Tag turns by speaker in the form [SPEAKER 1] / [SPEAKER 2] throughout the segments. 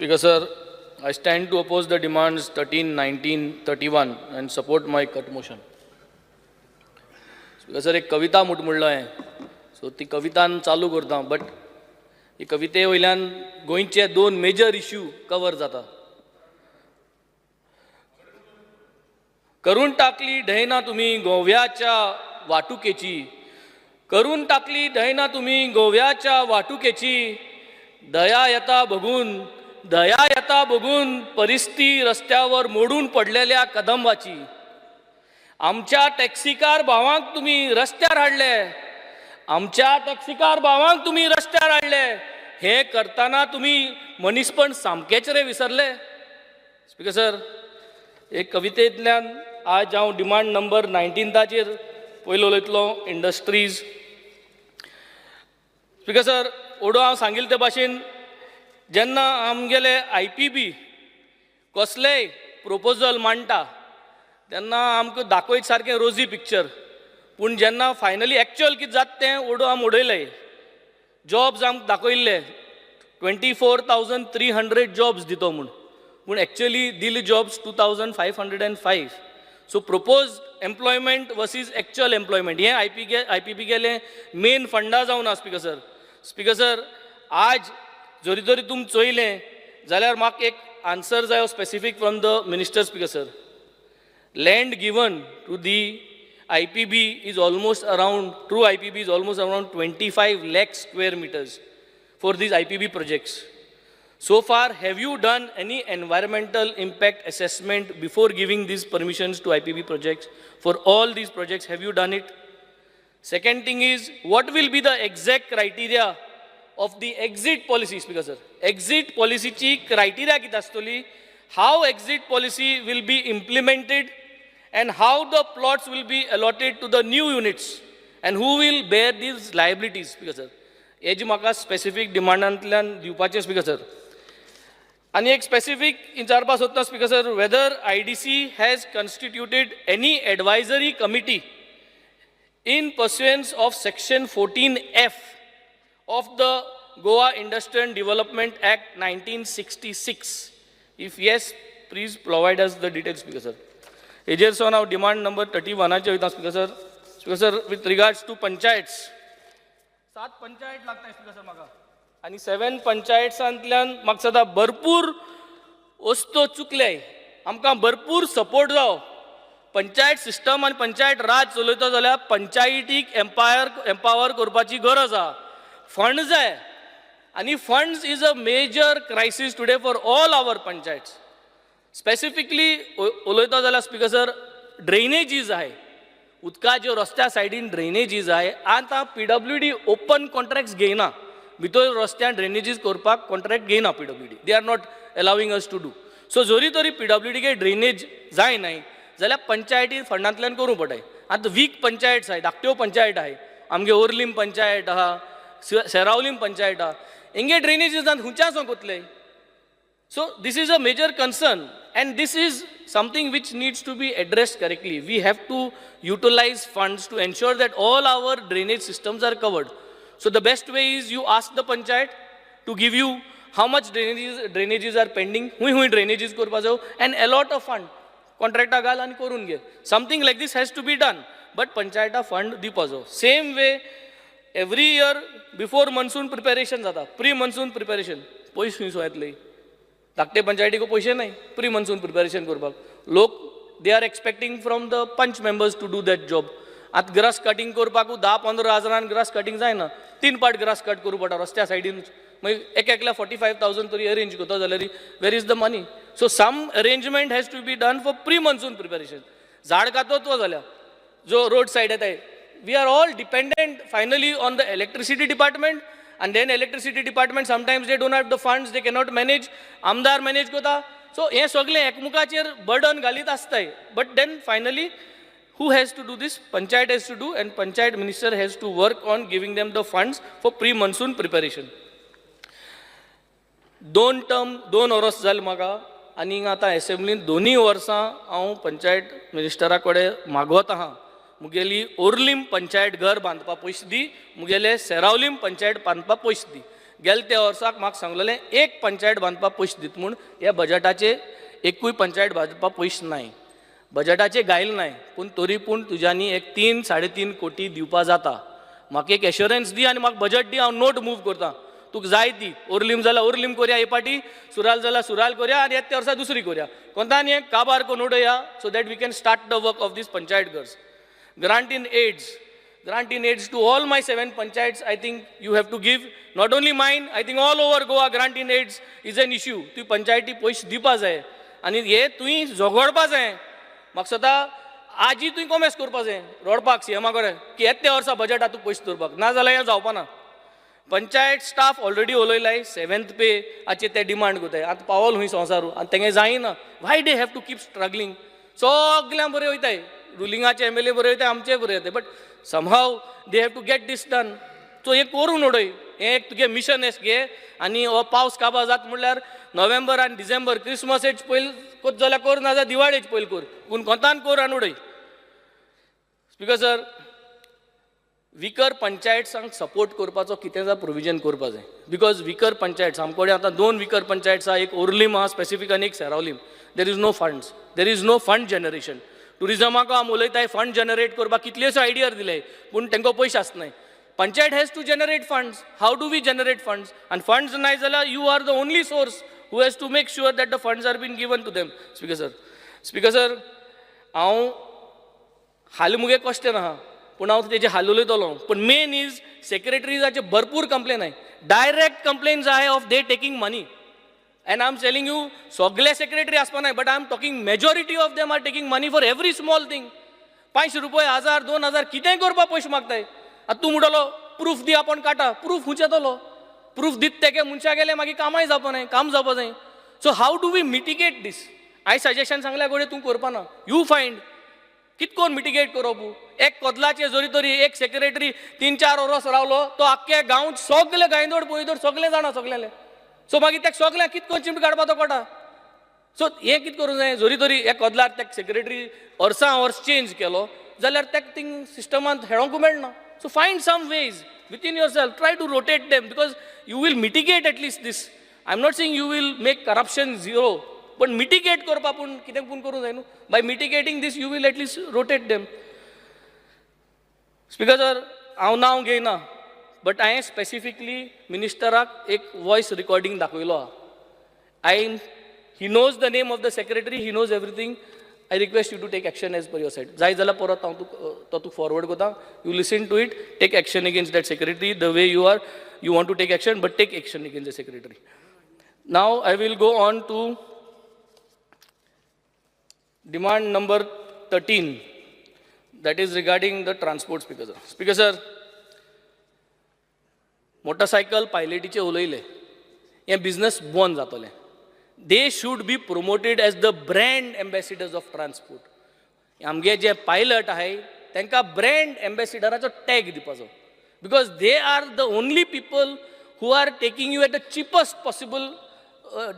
[SPEAKER 1] Speaker Sir, I stand to oppose the demands 13, 19, 31 and support my cut motion. Speaker Sir, एक कविता मुटमुडलो आहे. So ती कवितान चालू करता, बट ही कविते वयल्यान गोंयचे दोन मेजर इश्यू कवर जाता. करून टाकली ढयना तुम्ही गोव्याच्या वाटुकेची, करून टाकली ढयना तुम्ही गोव्याच्या वाटुकेची, दया येता बघून परिस्थिती रस्त्यावर मोडून पडलेल्या कदंबाची. आमच्या टॅक्सीकार भावांक तुम्ही रस्त्यार हाडले, आमच्या टॅक्सीकार भावांक तुम्ही रस्त्यार हाडले. हे करताना तुम्ही मनीसपण सामकेच रे विसरले. स्पीकर सर, एक कवितेंतल्यान आज हांव डिमांड नंबर 19 पयलो उलयतलो, इंडस्ट्रीज. स्पीकर सर, ओडो हांव सांगिल्ले ते भाशेन जेन्ना आमगेले IPB कसलेय प्रोपोजल मांडटा तेन्ना आमकां दाखयत सारकें रोजी पिक्चर, पूण जेन्ना फायनली एक्चुअल कितें जाता तें ओडो आम उडयले. जॉब्स आमकां दाखयल्ले 24,300 जॉब्स दितो म्हूण, पूण एक्चुअली दिले jobs 2,505. So propose employment versus actual employment हें IPB गेलें मेन फंडा जावन आसा. स्पीकर सर, स्पीकर सर, आज जोरी जोरी तुम चोयलें जाल्यार म्हाका एक आन्सर जायो specific from the minister. Speaker sir, land given to the IPB is almost around, true IPB is almost around 25 lakh square meters for these IPB projects. So far, have you done any environmental impact assessment before giving these permissions to IPB projects? For all these projects, have you done it? Second thing is, what will be the exact criteria of the exit policy? Speaker sir, exit policy ची criteria किती आसतली, how exit policy will be implemented and how the plots will be allotted to the new units and who will bear these liabilities. Speaker sir, हेजी म्हाका specific डिमांडांतल्यान दिवपाचें. Speaker sir, आनी एक specific विचारपा सोदता. Speaker sir, whether IDC has constituted any advisory committee in pursuance of section 14F of the Goa Industrial Development Act 1966. If yes, please provide us the details. Speaker sir, हेजेर सो हांव demand number 31 वयता. Speaker sir, speaker sir, with regards to panchayats, 7 panchayat लागतात. Speaker sir म्हाका, आनी 7 पंचायट्सांतल्यान म्हाका सदां भरपूर वस्तो चुकले, आमकां भरपूर सपोर्ट जावो. पंचायत सिस्टम आनी पंचायत राज चलयता जाल्यार पंचायतीक एम्पावर करपाची गरज आहा. फंड जाय, आनी funds is a major crisis today for all our panchayats. Specifically उलयता जाल्यार स्पीकर सर, ड्रेनेजीस आहे, उदकाच्यो रस्त्या सायडीन ड्रेनेजीस आहे. आतां PWD ओपन कॉन्ट्रॅक्ट्स घेयना, भितर रस्त्यान ड्रेनेजीस करपाक कॉन्ट्रॅक्ट घेयना PWD. They are not allowing us to do. So जोरी तरी PWD के ड्रेनेज जाय नाय जाल्यार पंचायती फंडांतल्यान करूं पडटाय. आतां वीक पंचायट्स आहाय, धाकट्यो पंचायत आहाय, आमगे ओर्लीम पंचायत आहा, सेरावलीम पंचायत आहा, Hinge ड्रेनेजीस हुंच्यासो कोतले. So this is a major concern and this is something which needs to be addressed correctly. We have to utilize funds to ensure that all our drainage systems are covered. So the best way is you ask the panchayat to give you how much drainages are pending, hui drainages korpa jao, and allot a fund. Contractor gal and korun ge. Something like this has to be done, but panchayata fund dipa jao. Same way every year before monsoon preparation jata, pre-monsoon preparation. Pois hui soyatlei. धाकटे पंचायती को पैसे नाही pre monsoon preparation करपाक. लोक they are expecting from the panch members to do that job. आतां grass cutting करपाक 10-15 हजारान grass cutting जायना, 3 part grass cut करूं पडटा रस्त्या सायडीन. मागीर एकल्या 45,000 तरी अरेंज करता जाल्यार where is the money. So some arrangement has to be done for pre monsoon preparation. झाड काततो जाल्यार जो रोड सायड येताय, we are all dependent finally on the electricity department. And then electricity department sometimes they don't have the funds, they cannot manage. आमदार manage कोता. So हे सगळे एकमुखाचेर burden घालीत आसताय. But then finally who has to do this? Panchayat has to do, and Panchayat minister has to work on giving them the funds for pre-monsoon preparation. 2 term 2 वर्स जाले म्हाका, आनी आतां असेंब्लीन 2 वर्सां हांव पंचायत मिनिस्टरा कडेन मागवत आहा. मुगेली ओर्लीम पंचायत घर बांधपा पयशे दी, मुगेले सेरावलीम पंचायत बांधपा पयशे दी. गेल्या त्या वर्साक म्हाका सांगलेलें एक पंचायत बांदपाक पयशे दित म्हूण. ह्या बजेटाचे एकूय पंचायत बांदपाक पयशे नाय, बजेटाचे गायले नाय, पूण तरी पूण तुज्यांनी एक 3-3.5 कोटी दिवपा जाता. म्हाका एक एश्युरन्स दी आनी म्हाका बजेट दी, हांव नोट मूव करता. तुका जाय ती ओर्लीम जाल्यार ओर्लीम करया हे पाटी, सुराल जाल्यार सुराल करया आनी येत्या वर्सा दुसरी करया. कोंतानी एक काबार करून उडया so that we can start the work of this panchayat girls. Grant in aids to all my 7 panchayats. I think you have to give, not only mine, I think all over Goa grant in aids is an issue. तु पंचायती पयशे दिवपा जाय आनी हे तुवें झगडपा जाय. म्हाका स्वता आजी तुवें कॉमेस करपा जाय रोडपाक सीएमा कडेन की येत्या वर्सा बजेटाक तुका पयशे दवरपाक, ना जाल्यार हें जावपा ना. पंचायत स्टाफ ऑलरेडी उलयलाय 7th पे हाचे ते डिमांड करताय. आतां पावल हुंय संवसारू आनी तेंगे जायना. Why they have to keep struggling. सगळ्यां बरें वयताय, रुलिंगाचे एमएलए बरें वयताय, आमचे बरें वयताय, but somehow they have to get this done. So हें करून उडय. हें एक तुगे मिशन एस घे आनी हो पावस काबार जाता म्हणल्यार नोव्हेंबर आनी डिसेंबर क्रिसमसेच पयलीं कोत जाल्यार कर, ना जाल्यार दिवाळेच पयलीं कर, पूण कोंतान कर आनी उडय. स्पीकर सर, विकर पंचायट्सांक सपोर्ट करपाचो कितें जा प्रोविजन करपा जाय. बिकॉज विकर पंचायट्स आमचे कडेन आतां 2 विकर पंचायट्स आहा, एक ओर्लीम आहा स्पेसिफीक आनी एक सेरावलीम. There is no funds, there is no fund generation. टुरिजमाक आम उलयताय फंड जनरेट करपाक कितल्योशो आयडिया दिले, पूण तांकां पयशे आसनाय. Panchayat has to generate funds. How do we generate funds? आनी फंड्स नाय जाल्यार you are the only source who has to make sure that the funds are been given to them. Speaker sir, हांव हाल मुगे कश्ट ना, पूण हांव तेजे हाल उलयतलो. पूण मेन इज सेक्रेटरीजाचे भरपूर कंप्लेन आहाय, डायरेक्ट कंप्लेन्स आहाय of they taking money. And I'm telling you, सगळे सेक्रेटरी आसपा नाय, but I'm talking majority of them are taking money for every small thing. 500 रुपया, 1000, 2000 कितेंय करपाक पयशे मागताय. आतां तूं म्हणटलो प्रूफ दी आपण काटा, प्रूफ खुंयचे येतलो? प्रूफ दित तेगे मनशा गेले मागीर कामाय जावपा नाय, काम जावपा जाय. So how do we mitigate this? हांवें सजेशन सांगल्या घोडे तूं करपा ना. यू फायंड कित कोण मिटिगेट करप. एक कोदलाचे जोरी तरी एक सेक्रेटरी 3-4 वर्स रावलो, तो आख्खे गांव सगळे गायदोड पयदोड सगळे जाणा सगळ्याले. सो मागीर त्या सगळ्यांक कित कोण चिमट काडपाचो कोटा. सो हें कित करूं जाय, जोरी तरी एक कोदलार त्या सेक्रेटरी वर्स चेंज केलो जाल्यार तेका थिंग सिस्टमांत हेळोंकूय मेळना. So find some ways within yourself, try to rotate them, because you will mitigate at least this. I am not saying you will make corruption zero, पण मिटिगेट करपा पूण कितें पूण करूं जाय न्हू. By mitigating this you will at least rotate them. Speaker sir, हांव नांव घेयना, बट हांवें स्पेसिफिकली मिनिस्टराक एक वॉयस रिकॉर्डिंग दाखयलो आहा. He knows the name of the secretary, he knows everything. I request you to take action as per your side. जाय जाल्यार परत हांव तो तुका फॉरवर्ड करता. You listen to it, take action against that secretary the way you want to take action, but take action against the secretary. Now I will go on to demand number 13, that is regarding the transport. Speaker sir, motorcycle पायलटीचे उलयले, हें business बंद जातलें. They should be promoted as the brand ambassadors of transport. आमगे जे pilot आहाय तांकां brand एम्बेसिडराचो टॅग दिवपाचो, because they are the only people who are taking you at the cheapest possible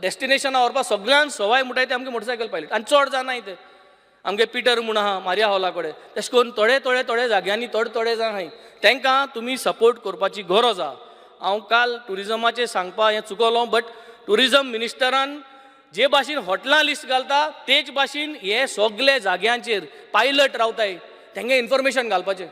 [SPEAKER 1] डेस्टिनेशनार व्हरपाक. सगळ्यान सवाय म्हणटाय ते आमगे मोटरसायकल पायलट, आनी चड जाणाय ते. आमगे पिटर म्हूण आहा मारिया हॉला कडेन, तशें करून थोडे जाग्यांनी थोडे जाण आहाय. तांकां तुमी सपोर्ट करपाची गरज आहा. हांव काल टुरिजमाचें सांगपा हें चुकलो, बट टुरिजम मिनिस्टरान जे भाशेन हॉटेलां लिस्ट घालता तेच भाशेन हे सगळे जाग्यांचेर पायलट रावताय तांगे इन्फॉर्मेशन घालपाचें.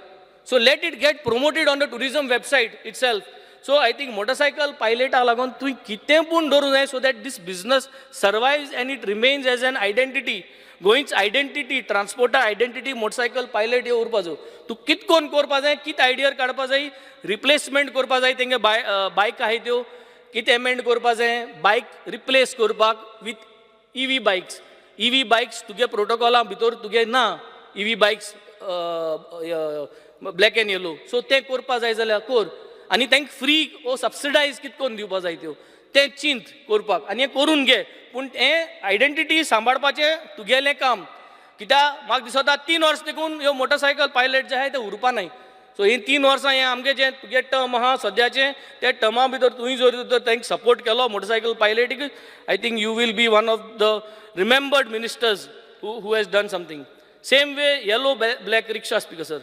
[SPEAKER 1] So let it get promoted on the tourism website itself. So I think motorcycle पायलटाक लागून तुवें कितें पूण धरूं जाय so that this business survives and it remains as an identity. गोंयच आयडेंटिटी, ट्रान्सपोर्टा आयडेंटिटी मोटरसायकल पायलट हे उरपाचो. तूं कित कोन करपा जाय, कित आयडियर काडपा जाय, रिप्लेसमेंट करपा जाय तेंगे बायक आहाय त्यो, कितें एमेंड करपा जाय, बायक रिप्लेस करपाक with EV bikes. EV bikes तुगे प्रोटोकॉला भितर तुगे ना, EV bikes black end yellow. So तें करपा जाय जाल्यार कर, आनी तांकां फ्री ओ सबसिडायज कित कोन दिवपा जाय त्यो तें चिंत करपाक, आनी हें करून घे. पूण हें आयडेंटिटी सांबाळपाचें तुगेलें काम. कित्याक म्हाका दिसता 3 वर्स देखून ह्यो मोटरसायकल पायलट जे आहाय ते उरपा नाय. सो ही 3 वर्सां हें आमगे जें तुगे टर्म आहा सद्याचें, त्या टर्मा भितर तुवें जर तांकां सपोर्ट केलो मोटरसायकल पायलटीक, I think you will be one of the remembered ministers who has done something. Same way yellow black rickshaw. Speaker sir,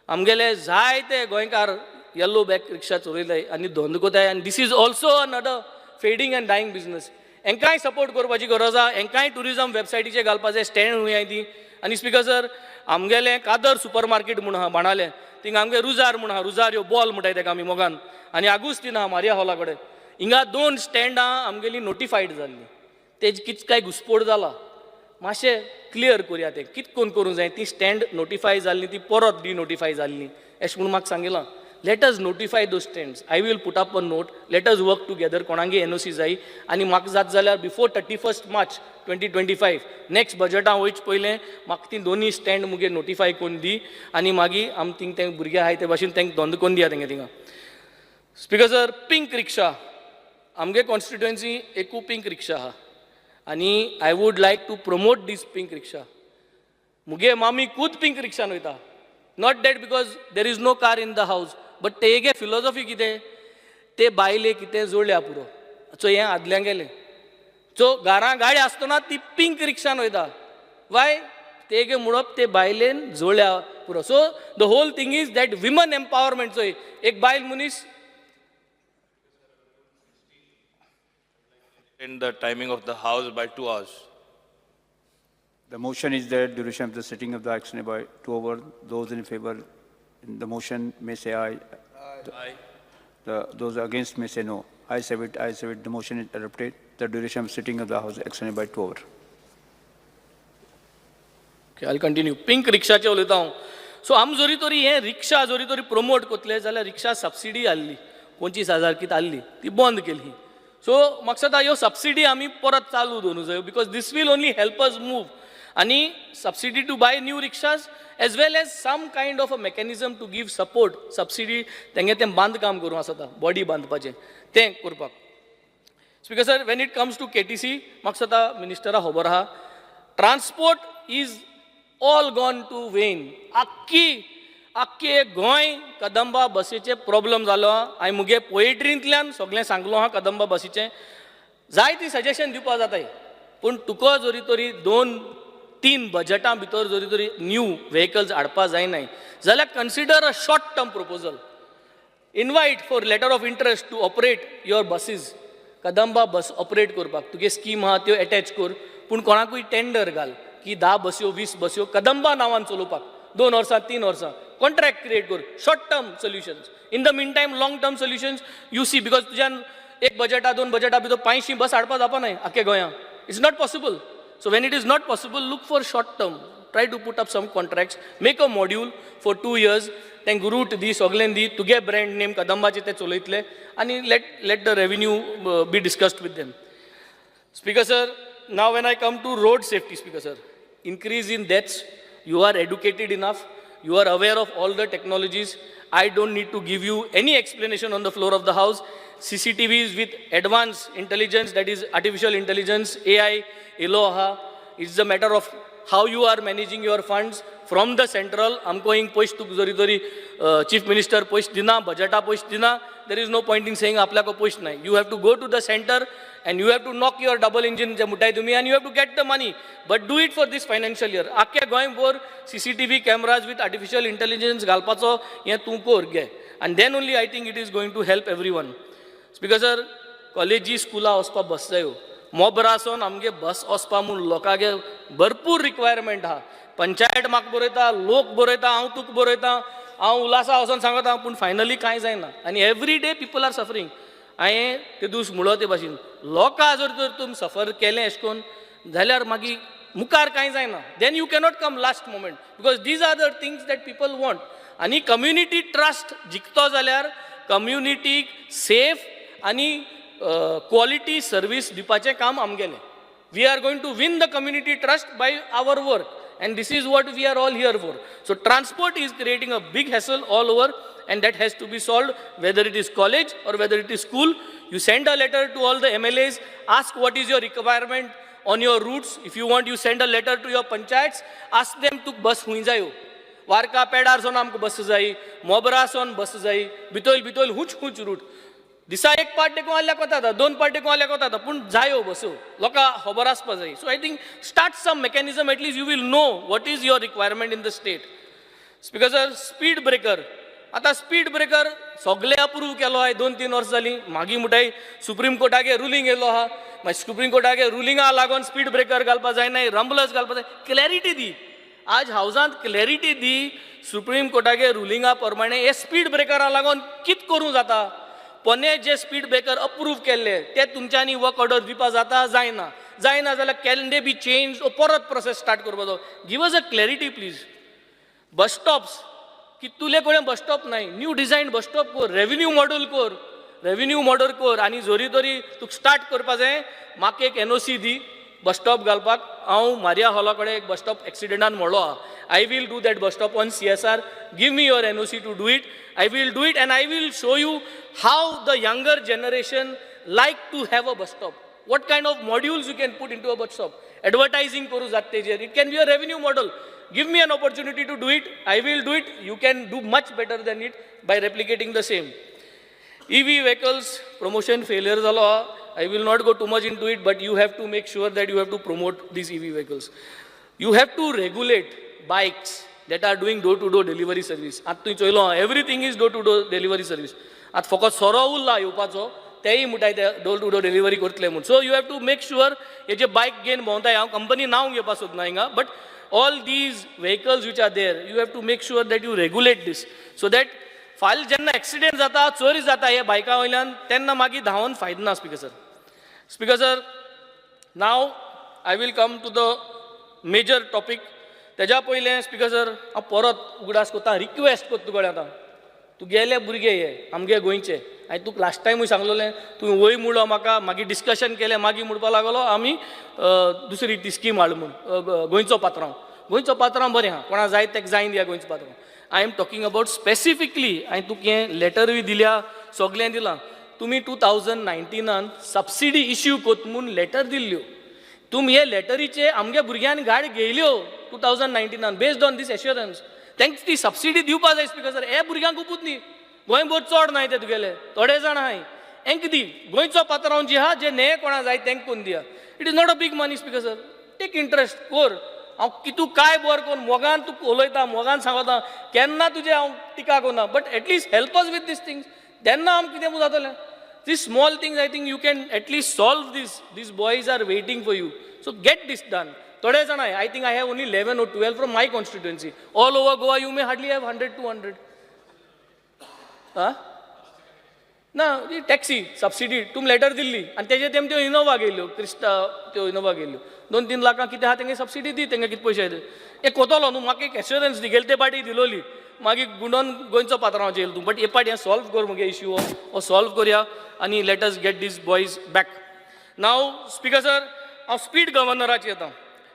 [SPEAKER 1] आमगेले जायते गोंयकार येल्लो बॅक रिक्षा चलयताय आनी धंदो कोताय आनी this is also another fading and dying business. हांकांय support करपाची गरज आहा, हांकांय टुरिजम वेबसायटीचेर घालपाचें स्टँड हुंय ती. आनी स्पीकर सर आमगेलें कादर सुपर मार्केट म्हूण आहा बाणाले, थिंगा आमगे रुजार म्हूण आहा, रुजार ह्यो बॉल म्हणटाय ताका आमी मोगान, आनी आगुस्तीन आहा मारिया हॉला कडेन. हिंगा 2 स्टँडां आमगेली नोटिफायड जाल्लीं. तेज कितें काय घुसपोट जाला, मातशें क्लियर करुया तें कितें करूंक जाय. ती स्टँड नोटिफाय जाल्ली ती परत डिनोटिफाय जाल्ली अशें म्हणून म्हाका सांगिलां. Let us notify two stands. I will put up a note, let us work together. कोणागे एनओसी जाय आनी म्हाका जात जाल्यार बिफोर 31 मार्च 2025 नेक्स्ट बजेटां वयचे पयलें म्हाका ती दोनी स्टँड मुगे नोटिफाय करून दी आनी मागीर आमी थिंग ते भुरगे आहाय ते भाशेन तांकां धंदो करून दिया तेंगे थिंगा. स्पीकर सर पिंक रिक्षा आमगे कॉन्स्टिट्युएन्सी एकू पिंक रिक्षा आहा आनी I would like to promote this pink rickshaw. मुगे मामी खूद पिंक रिक्षान वयता. Not that because there is no car in the house, but तेगे फिलॉसॉफी कितें, ते बायले कितें जोडल्या पुरो. सो हें आदल्यां गेलें. सो घरां गाडी आसतना ती पिंक रिक्षान वयता. वाय तेगे म्हणप ते बायलेन जोडल्या पुरो. So the whole thing is that women empowerment. चोय एक बायल मनीस
[SPEAKER 2] in the timing of the house by 2 hours.
[SPEAKER 3] The motion is that duration of the sitting of the action by 2 hours. Those in favor in the motion may say aye.
[SPEAKER 2] Aye.
[SPEAKER 3] Those against may say no. Ayes have it. Ayes have it. The motion is adopted. The duration of sitting of the house action by 2 hours.
[SPEAKER 1] Okay, I'll continue. Pink रिक्षाचे उलयता हांव. So आमी जोरी तरी हें रिक्षा जोरी तरी promote कोतले जाल्यार रिक्षा subsidy आसली 25,000 कितें आसली ती बंद केली. सो म्हाका दिसता ह्यो सबसिडी आमी परत चालू दवरूंक जायो because this will only help us move. आनी subsidy to buy new rickshaws as well as some kind of a mechanism to give support. Subsidy तेंगे तें बांदकाम करूं आसता, बॉडी बांदपाचें तें करपाक. Speaker sir when it comes to KTC म्हाका दिसता मिनिस्टरा खबर आहा transport is all gone to vain. आख्खे गोंय कदंबा बसीचे प्रॉब्लेम जालो. हांवें मुगे पोएट्रींतल्यान सगळें सांगलो हा कदंबा बसीचें. जायती सजेशन दिवपा जाताय पूण तुका जोरी तरी 2-3 बजेटां भितर जोरी तरी न्यू व्हेकल्स हाडपा जायनाय जाल्यार consider a short term proposal. Invite for letter of interest to operate your buses. Kadamba bus operate करपाक तुगे स्कीम आहा त्यो एटॅच कर, पूण कोणाकूय टेंडर घाल की 10 बस्यो 20 बस्यो कदंबा नांवान चलोवपाक 2 वर्सां 3 वर्सां कॉन्ट्रॅक्ट क्रिएट कर. Short term solutions. In the meantime long term solutions you see because तुज्यान एक बजेटा 2 बजेटा भितर 500 बस हाडपा जावपा न्हय आख्या गोंयांत. It's not possible. So when it is not possible look for short term. Try to put up some contracts. Make a module for 2 years. तांकां route दी सगळें दी. तुगे ब्रँड नेम कदंबाचे ते चलयतले आनी let the revenue be discussed with them. Speaker sir now when I come to road safety speaker sir increase in deaths. You are educated enough. You are aware of all the technologies. I don't need to give you any explanation on the floor of the house. CCTVs with advanced intelligence, that is artificial intelligence, AI, Eloha. It's a matter of how you are managing your funds from the central. आमको हिंग पयस तुक जोरी तरी chief minister पयस दिना, बजेटा पयस दिना. There is no point in saying आपल्याको पयस नाही. You have to go to the center and you have to knock your double engine जे मुठाय तुम्ही and you have to get the money. But do it for this financial year. आख्या गोंयभर CCTV cameras with artificial intelligence घालपाचो हें तूं कर गे. And then only I think it is going to help everyone. Speaker sir, कॉलेजी स्कुलां वचपाक बस जायो. मोबरासून आमगे बस वचपा म्हूण लोकांगे भरपूर रिक्वायरमेंट आहा. पंचायत म्हाका बरयता, लोक बरयता, हांव तुका बरयता, हांव उल्हासा वचोन सांगता पूण फायनली कांय जायना. आनी every day people R suffering. हांवें ते दीस म्हणलो ते भाशेन लोकां जर तर तुमी सफर केलें अशें करून जाल्यार मागीर मुखार कांय जायना. Then you cannot come last moment because these are the things that people want. आनी कम्युनिटी ट्रस्ट जिखतो जाल्यार कम्युनिटीक सेफ आनी क्वॉलिटी सर्वीस दिवपाचें काम आमगेलें. We are going to win the community trust by our work. And this is what we are all here for. So transport is creating a big hassle all over and that has to be solved, whether it is college or whether it is school. You send a letter to all the MLAs, ask what is your requirement on your routes. If you want, you send a letter to your panchayats, ask them to bus हुई जायो. वारका पेडार सोन आमको बस जाई, मोबरा सोन बस जाई, बितोल हुच route. दिसा एक part देखून आल्या कोता 2 पार्ट देखून आल्या कोता पूण जायो बसो लोकां खबर आसपा जाय. So I think start some mechanism at least you will know what is your requirement in the state. Speaker sir speed breaker आतां स्पीड ब्रेकर सगळे अप्रूव केलो आहाय 2-3 वर्सां जालीं मागीर म्हणटाय सुप्रीम कोर्टागे रुलींग येयलो आहा मागीर सुप्रीम कोर्टागे रुलिंगा लागून स्पीड ब्रेकर घालपा जायना रंबलर्स घालपा जाय क्लॅरिटी दी आज हावजांत क्लॅरिटी दी सुप्रीम कोर्टागे रुलिंगा प्रमाणे हे स्पीड ब्रेकरा लागून कित करूं जाता पोने जे स्पीड ब्रेकर अप्रूव केल्ले ते तुमच्यांनी वर्क ऑर्डर दिवपा जाता जायना जाल्यार कॅन दे बी चेंज परत प्रोसेस स्टार्ट करपाचो give us a clarity please bus stops की तुले कडेन बस स्टॉप नाही न्यू डिझायन बस स्टॉप कर रेव्हेन्यू मॉडेल कर आनी जोरी तोरी तुका स्टार्ट करपा जाय म्हाका एक एनओसी दी बस स्टॉप घालपाक हांव मारिया हॉला कडेन एक बस स्टॉप एक्सिडेंटान मोडलो आहा I will do that bus stop on CSR give me your NOC to do it I will do it and I will show you how the younger generation like to have a bus stop what kind of modules you can put into a bus stop advertising करू जात तेजेर it can be a revenue model give me an opportunity to do it I will do it you can do much better than it by replicating the same EV vehicles promotion failure zalo I will not go too much into it but you have to make sure that you have to promote these EV vehicles you have to regulate bikes that are doing door to door delivery service at tu choilo everything is door to door delivery service at focus soro ulla येवपाचो तेही मुठाय ते door to door delivery करतले म्हणून so you have to make sure हे जे बायक घेवन भोंवताय हांव कंपनी नांव घेवपाक सोदना हिंगा but all these vehicles which are there you have to make sure that you regulate this so that फाल्यां जेन्ना एक्सिडेंट जाता चोरी जाता हे बायका वयल्यान तेन्ना मागीर धांवन फायदो ना speaker sir now I will come to the major topic तेज्या पयलें स्पीकर सर हांव परत उगडास कोत्ता रिक्वेस्ट करता तुका आतां तूं गेले भुरगे हे आमगे गोंयचे हांवें तुका लास्ट टायमूय सांगलोलें तुवें वय म्हणलो म्हाका मागीर डिस्कशन केलें मागीर म्हणपा लागलो आमी दुसरी ती स्कीम हाड म्हूण गोंयचो पात्रांव बरें आहा कोणा जाय तेका जायन दिया गोंयचो पात्रांव I am talking about specifically हांवें तुका हें लेटरूय दिल्या सगळें दिलां तुमी 2019 सबसिडी इश्यू कोत म्हूण लेटर दिल्ल्यो तुमी हे लेटरीचे आमगे भुरग्यांनी गाडी घेयल्यो 2019 बेस्ड ऑन दीस एश्युरन्स तांकां ती सबसिडी दिवपा जाय स्पीकर सर हे भुरग्यांकूच न्ही गोंयभर चड नाय ते तुगेले थोडे जाण आहाय हेंक दी गोंयचो पात्रांव जी आहा जे न्हे कोणा जाय तेंक कोन्न दिया it is not a big money speaker sir take interest कोर हांव कितू काय बर कोन्न मोगान तुका उलयता मोगान सांगता केन्ना तुजें हांव टिका कोन्ना but at least help us with this things तेन्ना आम कितें जातलें this small things I think you can at least solve this boys are waiting for you so get this done थोडे जाण I think I have only 11 or 12 from my constituency all over Goa you may hardly have 100-200 ना ती taxi subsidy तुम letter Delhi आनी तेजे तेम त्यो Innova गेल्ल्यो क्रिस्टा त्यो इनोवा गेल्ल्यो 2-3 लाखां कितें आहा तेंगे सबसिडी दी तेंगे कितें पयशे हे कोतलो न्हू म्हाका एक एश्युरन्स दी गेले ते पाटी दिलोली मागीर गुंडोन गोंयचो पात्रांवाचेर येयलो तूं बट हे पाटी हें सॉल्व कर मुगे इश्यू हो सॉल्व करया आनी let us get these boys back now speaker sir हांव स्पीड गव्हर्नराचेर येता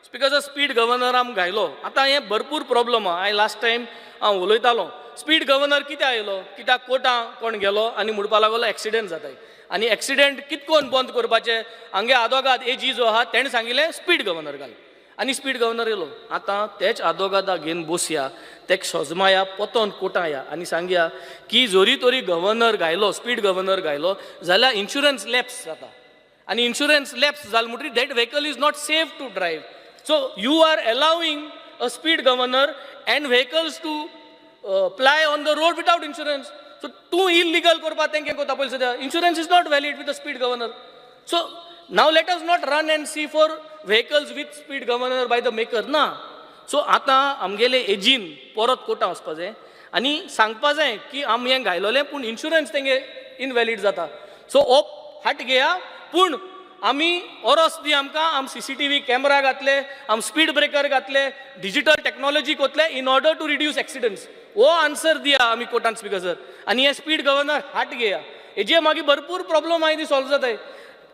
[SPEAKER 1] स्पीकर सर स्पीड गव्हर्नर आम घायलो आतां हें भरपूर प्रॉब्लम आहा हांवें लास्ट टायम हांव उलयतालो स्पीड गव्हर्नर कित्याक आयलो कित्याक कोर्टां कोण गेलो आनी म्हणपा लागलो एक्सिडेंट जाताय आनी एक्सिडेंट कितकोन बंद करपाचें हांगे आदोगाद एजी जो आहा तेणें सांगिल्लें स्पीड गव्हर्नर घाल आनी स्पीड गव्हर्नर येयलो आतां तेच आदोगादा घेवन बसया तेक सोजमाया पोतोन कोर्टां या आनी सांगया की जोरी तोरी गव्हर्नर घायलो स्पीड गव्हर्नर घायलो जाल्यार इन्शुरन्स लॅप्स जाता आनी इन्शुरन्स लॅप्स जाल म्हणटरी that vehicle is not safe to drive so you are allowing a speed governor and vehicles to ply on the road without insurance. So too illegal korpa tenke kota payse da insurance is not valid with the speed governor. So now let us not run and see for vehicles with speed governor by the maker na. So आता आमगेले एजीन परत कोटा वचपा जाय आनी सांगपा जाय की आमी हें घायलोलें पूण इन्शुरन्स तेंगे इनवॅलीड जाता सो हो हट घेया पूण आमी ओरोस दी आमकां आम CCTV कॅमेरा घातले आम स्पीड ब्रेकर घातले डिजिटल टॅक्नॉलॉजी कोतले in order to reduce accidents हो आन्सर दिया आमी कोर्टान स्पीकर सर आनी हे स्पीड गव्हर्नर हट घेया हेजे मागीर भरपूर प्रॉब्लम आहाय ती सॉल्व जाताय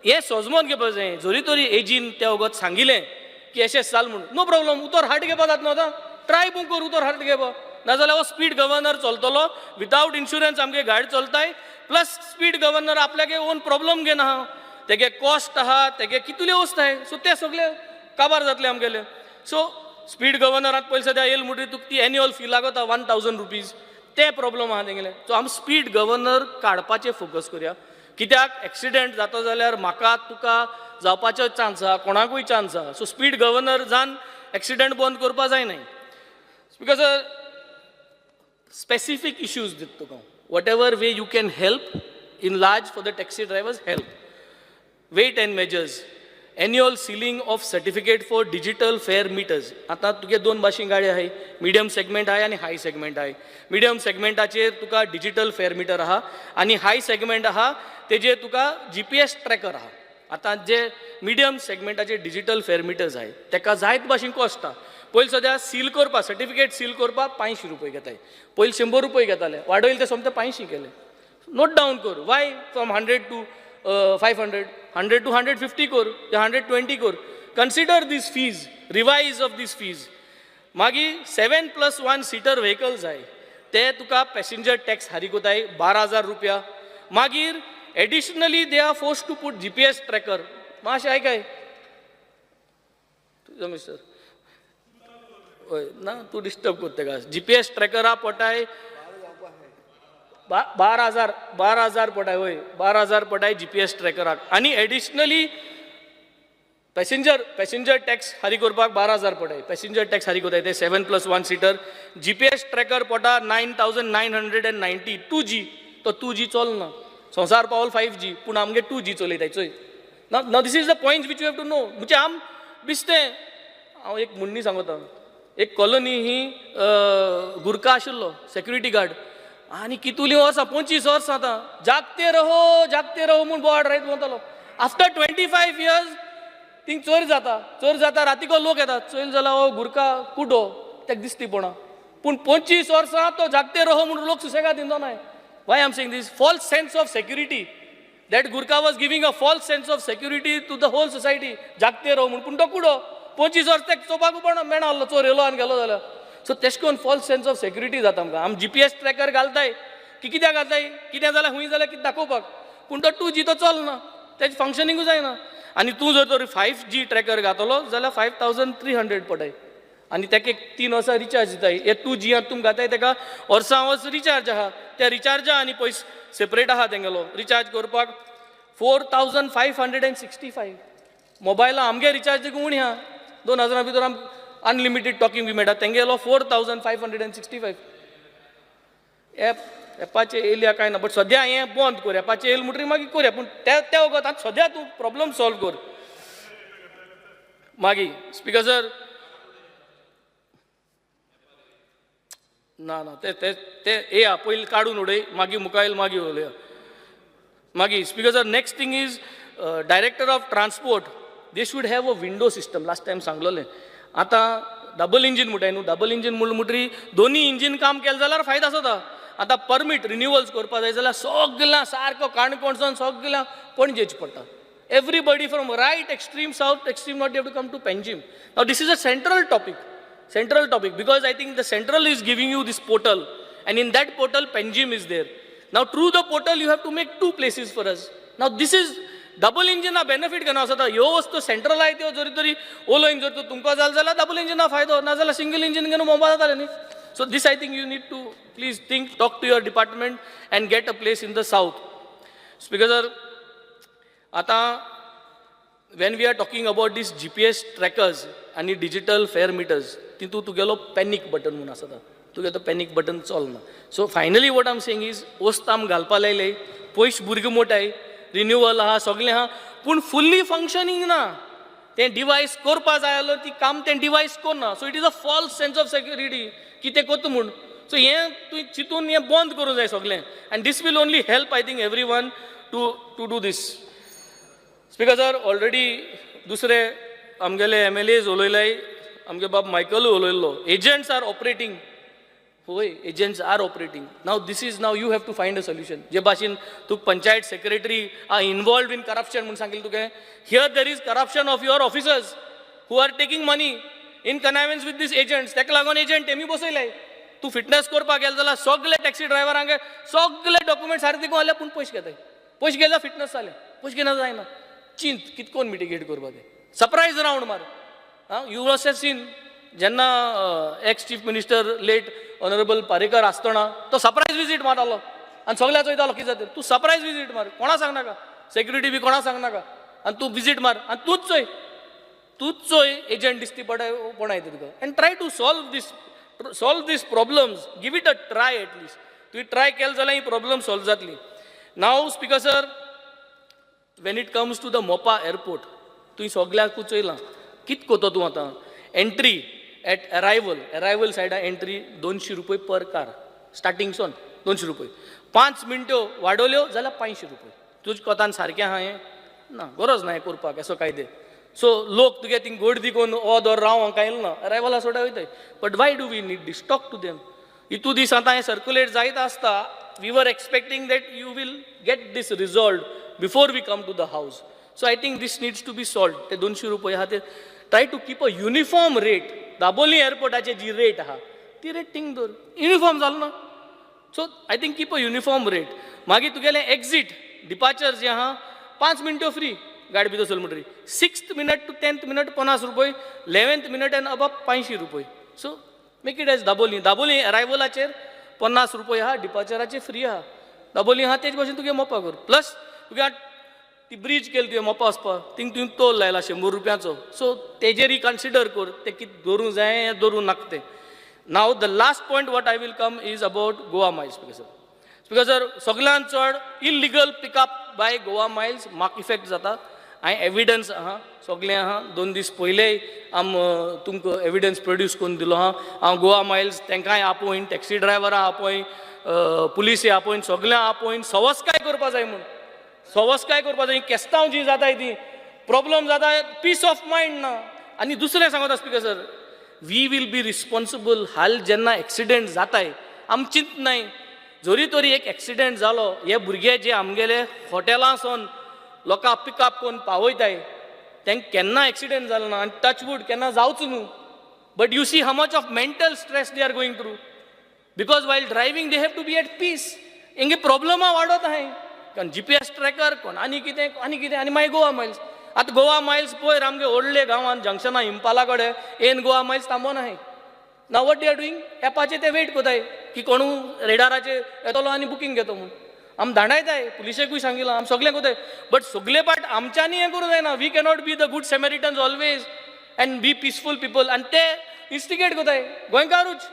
[SPEAKER 1] हे सोजमोन घेवपा जाय जोरी तोरी एजीन त्या वगत सांगिल्लें की अशें जाल म्हणून नो प्रॉब्लम उतर हाट घेवपा जाता न्हू आतां ट्राय पूण कर उतर हाट घेवपा नाजाल्यार हो स्पीड गव्हर्नर चलतलो विदाउट इन्शुरन्स आमगे गाडी चलताय प्लस स्पीड गव्हर्नर आपल्यागे ओन प्रॉब्लम घेना आहा तेगे कॉस्ट आहा तेगे कितले वस्त आहाय सो ते सगळे काबार जातले आमगेले सो स्पीड गव्हर्नरांत पयलीं सद्या येयले म्हणटरी तुका ती एन्युअल फी लागता 1000 रुपीज ते प्रॉब्लम आहा तेंगेले सो आमी स्पीड गव्हर्नर काडपाचेर फोकस करया कित्याक एक्सिडेंट जाता जाल्यार म्हाका तुका जावपाचो चान्स आहा कोणाकूय चान्स आहा सो स्पीड गव्हर्नर जावन एक्सिडेंट बंद करपा जायनाय speaker sir specific issues ditto ka. Whatever way you can help, enlarge for the taxi drivers, help. Weight and measures. Annual sealing of certificate for digital fare meters. आता तुगे दोन भाशेन गाडी आहे, मीडियम सेगमेंट आहे आणि हाय सेगमेंट आहे. Medium सेगमेंटाचेर तुका digital fair metre आहा आणि हाय सेगमेंट आहा तेजेर तुका GPS ट्रॅकर आहा. आता जे मीडियम सेगमेंटाचे डिजिटल फेअर मिटर्स आहे तेका जायत भाशेन कॉस्ट आहा. पयलीं सद्या सील करपा सर्टिफिकेट सील करपाक 500 रुपये घेताय. पयलीं 100 रुपये घेताले, वाडयले ते सोमते 500 केले. नोट डावन कर. वाय फ्रॉम 100 to 500, 100 to 150 कर, 120 कर. Consider these fees, revise of these fees. मागी 7+1 सीटर व्हेकल्स आहे ते तुका पॅसेंजर टॅक्स हारी कोताय 12,000 रुपया. मागीर additionally they are force to put GPS tracker. मातशें आहे काय तुझं मिस्टर? होय ना, तू डिस्टर्ब करते का? GPS ट्रॅकर हा पटाय 12,000 पटाय. होय 12,000 पटाय GPS ट्रॅकराक. आणि एडिशनली पॅसेंजर टॅक्स हारी करपाक 12,000 पटाय. पॅसेंजर टॅक्स हारी कोताय ते 7+1 सीटर. GPS ट्रॅकर पटा 9,990. 2G तो 2G चलना. संसार पावल 5G पूण आमगे 2G चलयताय चोय. ना this is the point which you have to know. म्हणजे आम बिस्तें हांव एक म्हणणी सांगता. एक कॉलनी ही गुरका आशिल्लो सेक्युरिटी गार्ड आणि कितुली वर्सां 25 वर्सां आतां जागते रहो म्हूण बोर्ड रायत वतालो. आफ्टर 25 years थिंग चोर जाता रातीको लोक येतात. चोर जाला हो गुरका कुडो तेका दिसती पडा. पूण 25 वर्सां तो जागते रहो म्हणून लोक सुसेगाद दिना नाय. Why I am saying this false sense of security. That Gurkha was giving a false sense of security to the whole society. जागते रहो म्हणून. पूण तो कुडो 25 वर्स तेका चोपाक पण मेळना आसलो. चोर येयलो आनी गेलो जाल्यार. सो तेश कोन फॉल्स सेन्स ऑफ सेक्युरिटी जाता आमकां. आमी GPS ट्रॅकर घालताय की कित्याक घालताय? कितें जाल्यार हुंय जाल्यार कितें दाखोवपाक. पूण तो 2G तो चलना, तेजें फंक्शनिंगूच जायना. आनी तूं जर तर 5G ट्रॅकर घातलो जाल्यार 5,300 पडाय. आनी तेका एक 3 वर्सां रिचार्ज दिताय. हे 2G तुमी घाताय तेका वर्सां वर्स रिचार्ज आहा. त्या रिचार्जा आनी पयस सेपरेट आहा तेंगेलो. रिचार्ज करपाक 4,565. मोबायला आमगे रिचार्ज देखून उणी आहा. 2,000 भितर आम अनलिमिटेड टॉकिंग बी मेळटा. तेंगेलो 4,565. एपाचे येयल्या काय ना. बट सद्या हें बंद कर. एपाचे येयल म्हणटरी मागीर करया. पूण त्या वगत आतां सद्या तूं प्रॉब्लम सॉल्व कर. मागीर स्पीकर सर ना ते येया पयलीं काडून उडय. मागीर मुखायल मागीर उलया. मागीर speaker sir next thing is director of transport. They should have a window system. Last time सांगलोलें. आतां डबल इंजीन म्हणटाय न्हू. डबल इंजीन म्हणटरी दोनी इंजीन काम केलें जाल्यार फायदो जाता. आतां परमीट रिन्युअल्स करपा जाय जाल्यार सगळ्यां सारको काणकोणसान सगळ्यां पणजेच पडटा. Everybody from right extreme south extreme not have to come to Panjim. Now this is a central topic because I think the central is giving you this portal and in that portal Penjim is there. Now through the portal you have to make 2 places for us. Now this is double engine benefit केना आसता. ह्यो वस्तू central आहे त्यो जरी तरी ओलोइन जर तुमकां जाल जाल्यार डबल इंजिना फायदो ना जाल्यार सिंगल इंजिन घेवन मोबायल जाताले न्ही. So this I think you need to please talk to your department and get a place in the south. Because आता when we are talking about these GPS trackers and digital fare meters, तितू तुगेलो panic button म्हणून आसता. तुगे तो panic button चलना. So finally what I am saying is वस्त आम घालपा लायले. पयस भुरगे मोठाय रिन्युअल आहा सगळें आहा पूण फुल्ली फंक्शनींग ना. तें डिवायस करपा जाय आसलो ती काम तें डिवायस करना. So it is a false sense of security की तें कोत्ता म्हूण. सो हें तूं चिंतून हें बंद करूंक जाय सगळें. And this will only help I think everyone to do this. Speaker sir already दुसरे आमगेले MLAs उलयलाय. आमगे बाब मायकलूय उलयल्लो. Agents are operating. होय agents are operating. Now this is now you have to find a solution. जे भाशेन तूं panchayat secretary are involved in corruption म्हणून सांगिल्लें तुगे. Here there is corruption of your officers who are taking money in connivance with this agents. ताका लागून agent तेमी बसयलाय. तूं फिटनेस करपाक गेलो जाल्यार सगळे टॅक्सी ड्रायव्हरांगे सगळे डॉक्युमेंट सारके दिवूं आसले पूण पयशे घेताय. पयशे गेल्यार फिटनेस जालें. पयशे घेना जायना. चिंत कितकोन मिटिगेट करपा तें. सरप्रायज रावंड मार. यू मस्ट हॅव सीन जेन्ना ex chief minister late honourable Parrikar आसतना तो सरप्रायज विजीट मारतालो आनी सगळ्या चोयतालो कितें जाता. तूं सरप्रायज विजीट मार. कोणा सांगनाका. सेक्युरिटी बी कोणा सांगनाका. आनी तूं विजीट मार आनी तूंच चोय एजंट दिसती पडाय कोण येता तुका. And try to solve this solve this problems, give it a try at least. तुवें ट्राय केलें जाल्यार ही प्रॉब्लम सॉल्व जातली. Now speaker sir, when it comes to the Mopa airport, तुवें सगळ्यांक चोयलां कित कोतो तूं आतां. एंट्री एट अरायवल सायडा एंट्री 200 रुपये पर कार, स्टार्टिंगसून 200 रुपये. 5 मिनट्यो वाडोवल्यो जाल्यार 500 रुपये. तुजे कोतान सारकें आहा हें? ना, गरज ना हें करपाक असो कायदे. सो लोक तुगे थिंग गर्दी करून दर राव हांगा काय ना, अरायवला सोडा वयताय. But why do we need this? Talk to them. इतू दीस आतां हें सर्क्युलेट जायत आसता, we are expecting that you will get this resolve before we come to the house. So I think this needs to be solve. ते 200 रुपये आहा ते try to keep a uniform rate. Dabolim एअरपोर्टाची जी रेट आहा ती रेट थिंग दवर. Uniform जालो ना. So I think keep a uniform rate. मागीर तुगेलें एक्झीट डिपार्चर जे आहा 5 मिनट्यो फ्री गाडी भितर चल म्हणटरी. 6th minute to 10th minute 50 रुपये, 11th मिनट एंड अबव 500 रुपये. So make it as Dabolim अरायवलाचेर 50 रुपये आहा, डिपार्चराचेर फ्री आहा. दाबोली आहा तेच भशेन तुगे मोपा कर. प्लस तुगे ती ब्रीज केली तुवें मोपा वचपाक, थिंग तुवें टोल लायला 100 रुपयाचो. सो तेजेरय कन्सिडर कर ते कितें धरूं जाय धरूं नाका तें. Now the last point what I will come is about Goa miles. Because sir सगळ्यान चड illegal pickup by Goa miles म्हाका इफेक्ट जाता. हांवें एविडन्स आहा सगळें आहा. 2 दीस पयलेय तुमकां एविडन्स प्रोड्यूस करून दिलो आहा. हांव गोवा मायल्स तांकांय आपयन, टॅक्सी ड्रायव्हरां आपय, पुलिसय आपयन, सगळ्यांक आपयन सवस्काय करपा जाय म्हूण. सवस्काय करपा जाय. केस्तांव जी जाताय ती प्रॉब्लम जाता, पीस ऑफ मायंड ना. आनी दुसरें सांगता speaker sir, we will be responsible. हाल जेन्ना एक्सिडेंट जाताय आमचीच नाय. जरी तरी एक एक्सिडेंट जालो, हे भुरगे जे आमगेले हॉटेलांसून लोकांक पिकअप करून पावयताय तांकां केन्ना एक्सिडेंट जालो ना. आनी टचवूड केन्ना जावच न्हू. But you see how much of mental stress they are going through. Because while driving they have to be at peace. हेंगे प्रॉब्लमां वाडत आहाय. कारण GPS ट्रॅकर कोण आनी कितें आनी मागीर गोवा मायल्स. आतां गोवा मायल्स पयर आमगे व्हडले गांवांत जंक्शना इम्पाला कडेन एन गोवा मायल्स थांबोन आहाय. Now what they are doing? एपाचेर ते वेट कोताय की कोणू रेडाराचेर येतलो आनी बुकींग घेतो म्हूण. आमी धाडायताय, पुलिशेकूय सांगिलां, आमी सगळें कोताय. बट सगळे पार्ट आमच्यांनी हें करूं जायना. We cannot be the good Samaritans always and be peaceful people. आनी ते इन्स्टिगेट कोताय गोंयकारूच.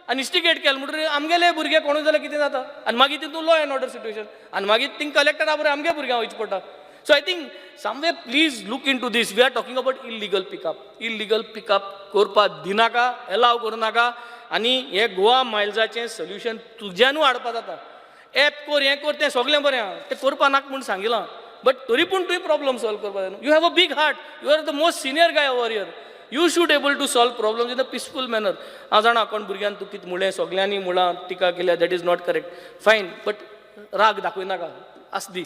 [SPEAKER 1] आनी इन्स्टिगेट केलें म्हणटकीर आमगेले भुरगे कोणूय जाल्यार कितें जाता. आनी मागीर तितून लॉ एंड ऑर्डर सिट्युएशन. आनी मागीर थिंग कलेक्टरा बरें आमगे भुरग्यांक वयचें पडटा. So I think some way please look into this. We are talking about illegal pickup. Illegal pickup करपाक दिनाका, एलाव करूं नाका. आनी हे गोवा मायल्साचें सोल्युशन तुज्यानूय हाडपा जाता. एप कर, हें कर, तें सगळें बरें आहा. तें करपा नाका म्हूण सांगिलां. बट तरी पूण तुवें प्रॉब्लम सॉल्व करपा जाय. You have a big heart. You are the most senior guy over here. You should able to solve problems in a peaceful manner. हांव जाणा कोण भुरग्यान तूं कितें म्हणलें, सगळ्यांनी मुळां टिका केल्या, that is not correct. Fine, but राग दाखय नाका. आसदी.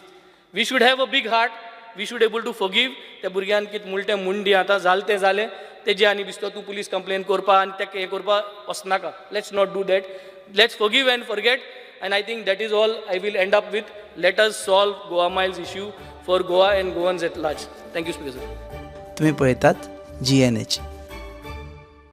[SPEAKER 1] We should have a big heart. We should able to forgive. त्या भुरग्यान कितें म्हणलें तें म्हूण दी. आतां जालें तें जालें. तेजे आनी बिस्तो तूं पुलीस कंप्लेन करपा आनी तेका हें करपा वचनाका. Let's not do that. Let's forgive and forget. And I think that is all I will end up with. Let us solve Goa Miles issue for Goa and Goans at large. Thank you, Speaker sir.
[SPEAKER 4] तुम्ही पळयतात GNH.